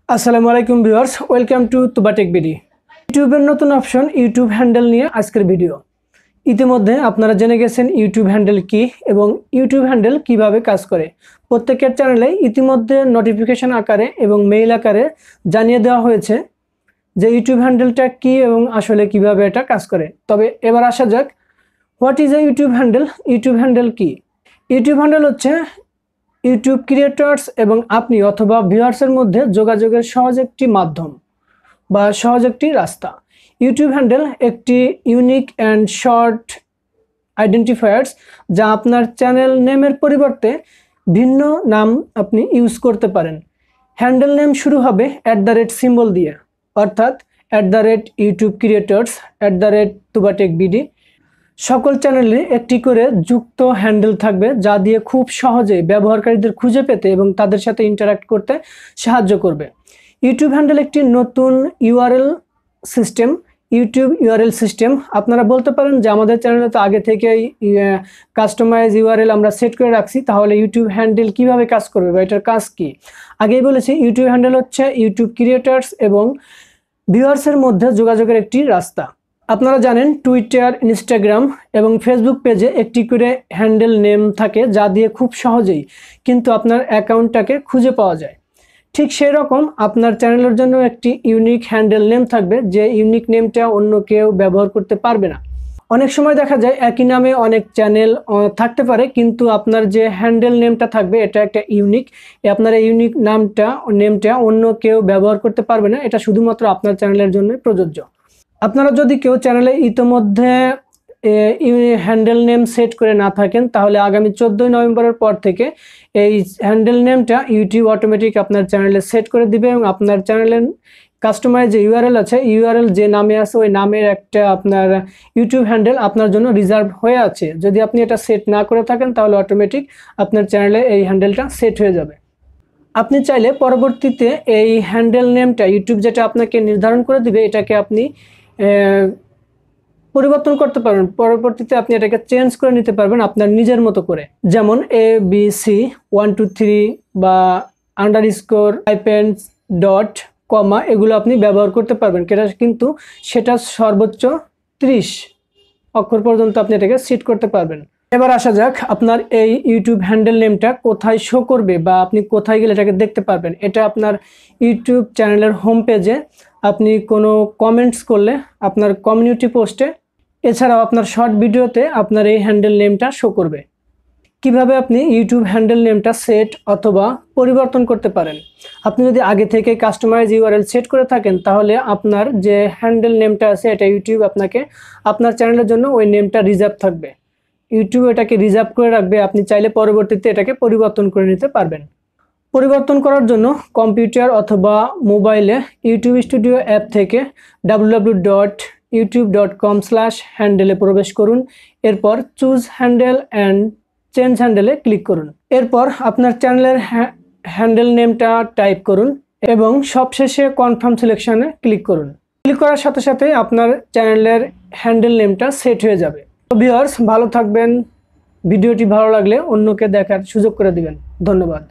আসসালামু আলাইকুম viewers, welcome to Tuba tech BD. ইউটিউবের নতুন অপশন ইউটিউব হ্যান্ডেল নিয়ে আজকের ভিডিও। ইতিমধ্যে আপনারা জেনে গেছেন ইউটিউব হ্যান্ডেল কি এবং ইউটিউব হ্যান্ডেল কিভাবে কাজ করে। প্রত্যেকের চ্যানেলে ইতিমধ্যে নোটিফিকেশন আকারে এবং মেইল আকারে জানিয়ে দেওয়া হয়েছে যে ইউটিউব হ্যান্ডেলটা কি এবং আসলে কিভাবে এটা কাজ করে। তবে এবার আসা যাক, what is a YouTube handle? YouTube handle কি? ইউটিউব হ্যান্ডেল হচ্ছে ইউটিউব ক্রিয়েটর্স এবং আপনি অথবা ভিউয়ার্সের মধ্যে যোগাযোগের সহজ একটি মাধ্যম বা সহজ একটি রাস্তা। ইউটিউব হ্যান্ডেল একটি ইউনিক অ্যান্ড শর্ট আইডেন্টিফায়ার্স যা আপনার চ্যানেল নেমের পরিবর্তে ভিন্ন নাম আপনি ইউজ করতে পারেন। হ্যান্ডেল নেম শুরু হবে @ দিয়ে, অর্থাৎ ইউটিউব ক্রিয়েটর্স, তুবা টেক বিডি। সকল চ্যানেলে একটি করে যুক্ত হ্যান্ডেল থাকবে যা দিয়ে খুব সহজে ব্যবহারকারীদের খুঁজে পেতে এবং তাদের সাথে ইন্টারাক্ট করতে সাহায্য করবে। ইউটিউব হ্যান্ডেল একটি নতুন URL system. YouTube URL system, আপনারা বলতে পারেন যে আমাদের চ্যানেলে তো আগে থেকেই কাস্টমাইজ ইউআরএল আমরা সেট করে রাখছি, তাহলে ইউটিউব হ্যান্ডেল কিভাবে কাজ করবে বা এটার কাজ কি? আগেই বলেছি, ইউটিউব হ্যান্ডেল হচ্ছে ইউটিউব ক্রিয়েটার্স এবং ভিউয়ার্সের মধ্যে যোগাযোগের একটি রাস্তা। আপনারা জানেন টুইটার, ইনস্টাগ্রাম এবং ফেসবুক পেজে একটি করে হ্যান্ডেল নেম থাকে যা দিয়ে খুব সহজেই কিন্তু আপনার অ্যাকাউন্টটাকে খুঁজে পাওয়া যায়। ঠিক সেই রকম আপনার চ্যানেলের জন্য একটি ইউনিক হ্যান্ডেল নেম থাকবে, যে ইউনিক নেমটা অন্য কেউ ব্যবহার করতে পারবে না। অনেক সময় দেখা যায় একই নামে অনেক চ্যানেল থাকতে পারে, কিন্তু আপনার যে হ্যান্ডেল নেমটা থাকবে এটা একটা ইউনিক। আপনার এই ইউনিক নেমটা অন্য কেউ ব্যবহার করতে পারবে না, এটা শুধুমাত্র আপনার চ্যানেলের জন্য প্রযোজ্য। আপনারা যদি কেউ চ্যানেলে ইতোমধ্যে হ্যান্ডেল নেম সেট করে না থাকেন, তাহলে আগামী 14 নভেম্বরের পর থেকে এই হ্যান্ডেল নেমটা ইউটিউব অটোমেটিক আপনার চ্যানেলে সেট করে দিবে এবং আপনার চ্যানেলের কাস্টমাইজ যে ইউআরএল আছে, ইউআরএল যে নামে আছে ওই নামের একটা আপনার ইউটিউব হ্যান্ডেল আপনার জন্য রিজার্ভ হয়ে আছে। যদি আপনি এটা সেট না করে থাকেন তাহলে অটোমেটিক আপনার চ্যানেলে এই হ্যান্ডেলটা সেট হয়ে যাবে। আপনি চাইলে পরবর্তীতে এই হ্যান্ডেল নেমটা ইউটিউব যেটা আপনাকে নির্ধারণ করে দিবে এটাকে আপনি পরিবর্তন করতে পারবেন। পরবর্তীতে আপনি এটাকে চেঞ্জ করে নিতে পারবেন আপনার নিজের মতো করে, যেমন ABC123 বা _, এগুলো আপনি ব্যবহার করতে পারবেন। কিন্তু সেটা সর্বোচ্চ 30 অক্ষর পর্যন্ত আপনি এটাকে সেট করতে পারবেন। এবার আসা যাক, আপনার এই ইউটিউব হ্যান্ডেল নেমটা কোথায় শো করবে বা আপনি কোথায় গেলে এটাকে দেখতে পারবেন। এটা আপনার ইউটিউব চ্যানেলের হোম পেজে আপনি কোনো কমেন্টস করলে আপনার কমিউনিটি পোস্টে, এছাড়াও আপনার শর্ট ভিডিওতে আপনার এই হ্যান্ডেল নেমটা শো করবে। কিভাবে আপনি ইউটিউব হ্যান্ডেল নেমটা সেট অথবা পরিবর্তন করতে পারেন? আপনি যদি আগে থেকে কাস্টমাইজ ইউআরএল সেট করে থাকেন তাহলে আপনার যে হ্যান্ডেল নেমটা আছে এটা ইউটিউব আপনাকে আপনার চ্যানেলের জন্য ওই নেমটা রিজার্ভ থাকবে। ইউটিউব এটাকে রিজার্ভ করে রাখবে, আপনি চাইলে পরবর্তীতে এটাকে পরিবর্তন করে নিতে পারবেন। পরিবর্তন করার জন্য কম্পিউটার অথবা মোবাইলে ইউটিউব স্টুডিও অ্যাপ থেকে www.youtube.com/হ্যান্ডেলে প্রবেশ করুন। এরপর চুজ হ্যান্ডেল অ্যান্ড চেঞ্জ হ্যান্ডেলে ক্লিক করুন। এরপর আপনার চ্যানেলের হ্যান্ডেল নেমটা টাইপ করুন এবং সবশেষে কনফার্ম সিলেকশনে ক্লিক করুন। ক্লিক করার সাথে সাথে আপনার চ্যানেলের হ্যান্ডেল নেমটা সেট হয়ে যাবে। তো ভিউয়ার্স, ভালো থাকবেন। ভিডিওটি ভালো লাগলে অন্যকে দেখার সুযোগ করে দিবেন। ধন্যবাদ।